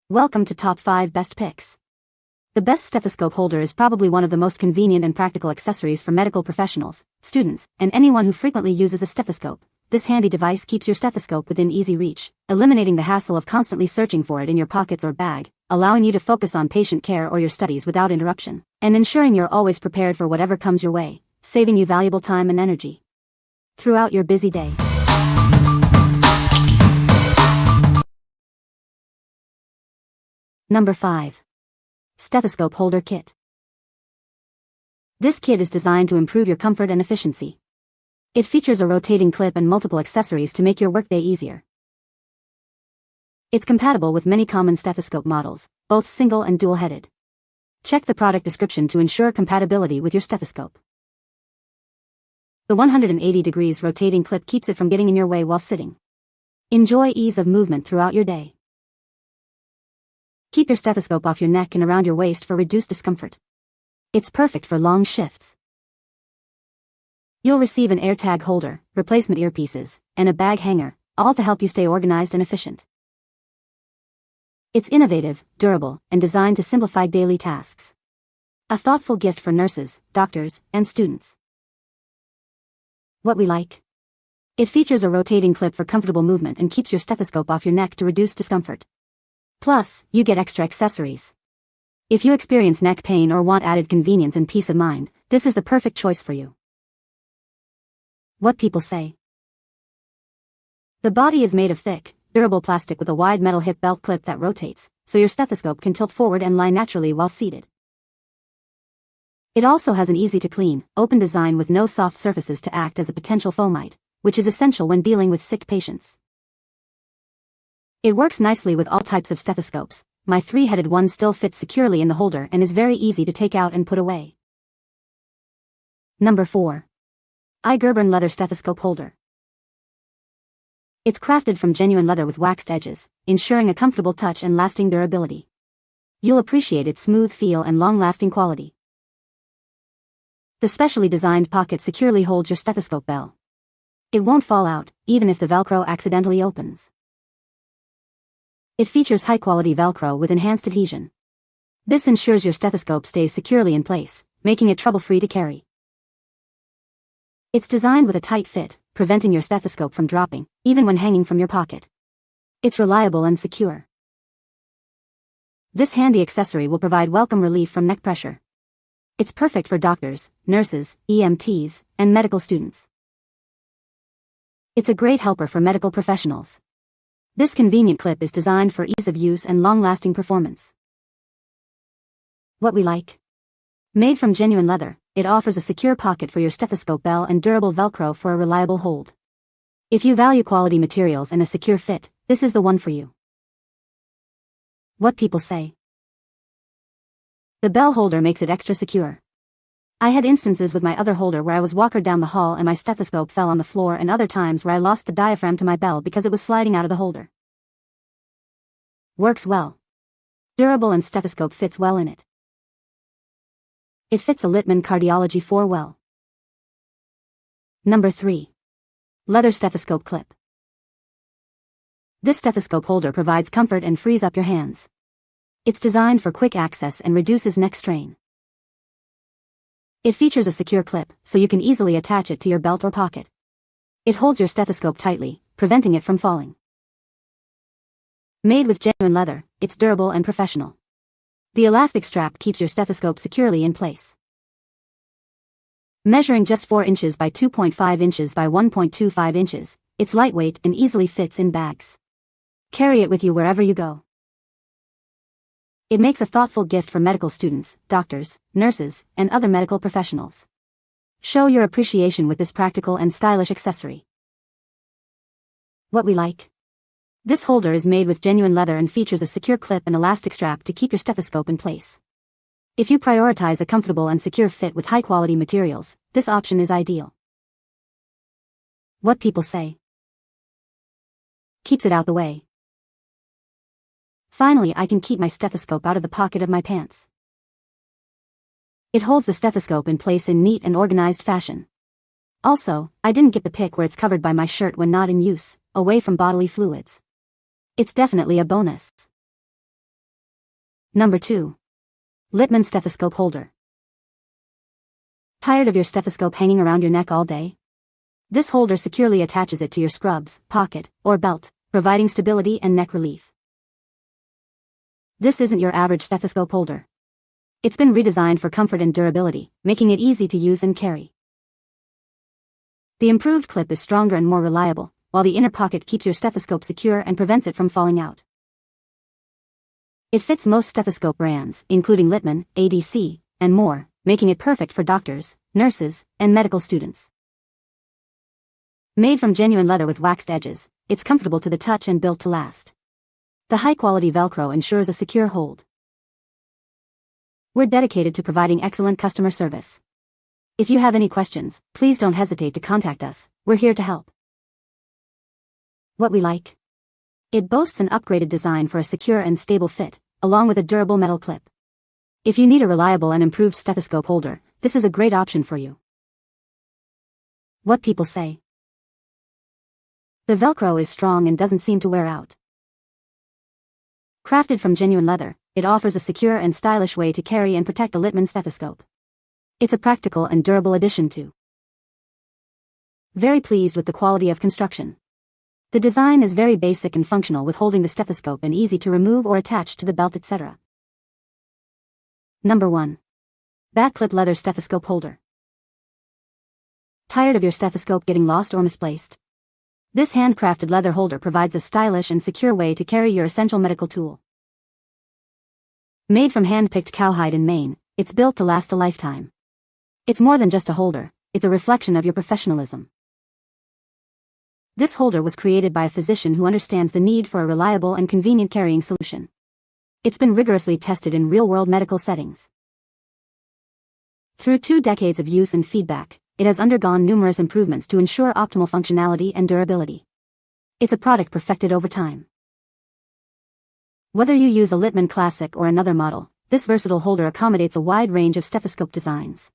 Welcome to Top 5 Best Picks. The best stethoscope holder is probably one of the most convenient and practical accessories for medical professionals, students, and anyone who frequently uses a stethoscope. This handy device keeps your stethoscope within easy reach, eliminating the hassle of constantly searching for it in your pockets or bag, allowing you to focus on patient care or your studies without interruption, and ensuring you're always prepared for whatever comes your way, saving you valuable time and energy throughout your busy day. Number 5. Stethoscope Holder Kit. This kit is designed to improve your comfort and efficiency. It features a rotating clip and multiple accessories to make your workday easier. It's compatible with many common stethoscope models, both single and dual-headed. Check the product description to ensure compatibility with your stethoscope. The 180 degrees rotating clip keeps it from getting in your way while sitting. Enjoy ease of movement throughout your day. Keep your stethoscope off your neck and around your waist for reduced discomfort. It's perfect for long shifts. You'll receive an AirTag holder, replacement earpieces, and a bag hanger, all to help you stay organized and efficient. It's innovative, durable, and designed to simplify daily tasks. A thoughtful gift for nurses, doctors, and students. What we like? It features a rotating clip for comfortable movement and keeps your stethoscope off your neck to reduce discomfort. Plus, you get extra accessories. If you experience neck pain or want added convenience and peace of mind, this is the perfect choice for you. What people say. The body is made of thick, durable plastic with a wide metal hip belt clip that rotates, so your stethoscope can tilt forward and lie naturally while seated. It also has an easy-to-clean, open design with no soft surfaces to act as a potential fomite, which is essential when dealing with sick patients. It works nicely with all types of stethoscopes. My 3-headed one still fits securely in the holder and is very easy to take out and put away. Number 4. iGuerburn Leather Stethoscope Holder. It's crafted from genuine leather with waxed edges, ensuring a comfortable touch and lasting durability. You'll appreciate its smooth feel and long-lasting quality. The specially designed pocket securely holds your stethoscope bell. It won't fall out, even if the Velcro accidentally opens. It features high-quality Velcro with enhanced adhesion. This ensures your stethoscope stays securely in place, making it trouble-free to carry. It's designed with a tight fit, preventing your stethoscope from dropping, even when hanging from your pocket. It's reliable and secure. This handy accessory will provide welcome relief from neck pressure. It's perfect for doctors, nurses, EMTs, and medical students. It's a great helper for medical professionals. This convenient clip is designed for ease of use and long-lasting performance. What we like? Made from genuine leather, it offers a secure pocket for your stethoscope bell and durable Velcro for a reliable hold. If you value quality materials and a secure fit, this is the one for you. What people say. The bell holder makes it extra secure. I had instances with my other holder where I was walking down the hall and my stethoscope fell on the floor, and other times where I lost the diaphragm to my bell because it was sliding out of the holder. Works well. Durable and stethoscope fits well in it. It fits a Littmann cardiology 4 well. Number 3. Leather Stethoscope Clip. This stethoscope holder provides comfort and frees up your hands. It's designed for quick access and reduces neck strain. It features a secure clip, so you can easily attach it to your belt or pocket. It holds your stethoscope tightly, preventing it from falling. Made with genuine leather, it's durable and professional. The elastic strap keeps your stethoscope securely in place. Measuring just 4 inches by 2.5 inches by 1.25 inches, it's lightweight and easily fits in bags. Carry it with you wherever you go. It makes a thoughtful gift for medical students, doctors, nurses, and other medical professionals. Show your appreciation with this practical and stylish accessory. What we like? This holder is made with genuine leather and features a secure clip and elastic strap to keep your stethoscope in place. If you prioritize a comfortable and secure fit with high-quality materials, this option is ideal. What people say. Keeps it out the way. Finally, I can keep my stethoscope out of the pocket of my pants. It holds the stethoscope in place in neat and organized fashion. Also, I didn't get the pick where it's covered by my shirt when not in use, away from bodily fluids. It's definitely a bonus. Number 2. Littmann Stethoscope Holder. Tired of your stethoscope hanging around your neck all day? This holder securely attaches it to your scrubs, pocket, or belt, providing stability and neck relief. This isn't your average stethoscope holder. It's been redesigned for comfort and durability, making it easy to use and carry. The improved clip is stronger and more reliable, while the inner pocket keeps your stethoscope secure and prevents it from falling out. It fits most stethoscope brands, including Littmann, ADC, and more, making it perfect for doctors, nurses, and medical students. Made from genuine leather with waxed edges, it's comfortable to the touch and built to last. The high-quality Velcro ensures a secure hold. We're dedicated to providing excellent customer service. If you have any questions, please don't hesitate to contact us. We're here to help. What we like? It boasts an upgraded design for a secure and stable fit, along with a durable metal clip. If you need a reliable and improved stethoscope holder, this is a great option for you. What people say. The Velcro is strong and doesn't seem to wear out. Crafted from genuine leather, it offers a secure and stylish way to carry and protect a Littmann stethoscope. It's a practical and durable addition too. Very pleased with the quality of construction. The design is very basic and functional, with holding the stethoscope and easy to remove or attach to the belt, etc. Number 1. BATCLIP Leather Stethoscope Holder. Tired of your stethoscope getting lost or misplaced? This handcrafted leather holder provides a stylish and secure way to carry your essential medical tool. Made from hand-picked cowhide in Maine, it's built to last a lifetime. It's more than just a holder, it's a reflection of your professionalism. This holder was created by a physician who understands the need for a reliable and convenient carrying solution. It's been rigorously tested in real-world medical settings. Through 2 decades of use and feedback, it has undergone numerous improvements to ensure optimal functionality and durability. It's a product perfected over time. Whether you use a Littmann Classic or another model, this versatile holder accommodates a wide range of stethoscope designs.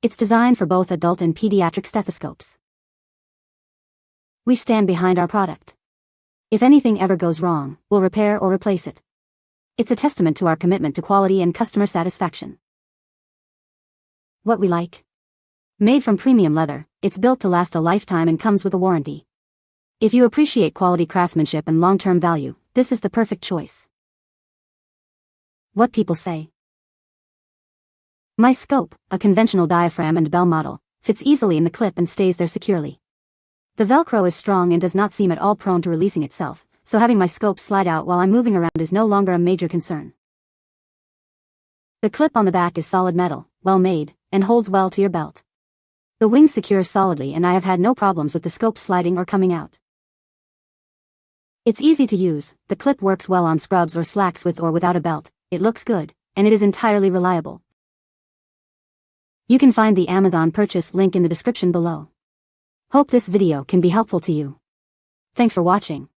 It's designed for both adult and pediatric stethoscopes. We stand behind our product. If anything ever goes wrong, we'll repair or replace it. It's a testament to our commitment to quality and customer satisfaction. What we like? Made from premium leather, it's built to last a lifetime and comes with a warranty. If you appreciate quality craftsmanship and long-term value, this is the perfect choice. What people say. My scope, a conventional diaphragm and bell model, fits easily in the clip and stays there securely. The Velcro is strong and does not seem at all prone to releasing itself, so having my scope slide out while I'm moving around is no longer a major concern. The clip on the back is solid metal, well made, and holds well to your belt. The wings secure solidly and I have had no problems with the scope sliding or coming out. It's easy to use, the clip works well on scrubs or slacks with or without a belt, it looks good, and it is entirely reliable. You can find the Amazon purchase link in the description below. Hope this video can be helpful to you. Thanks for watching.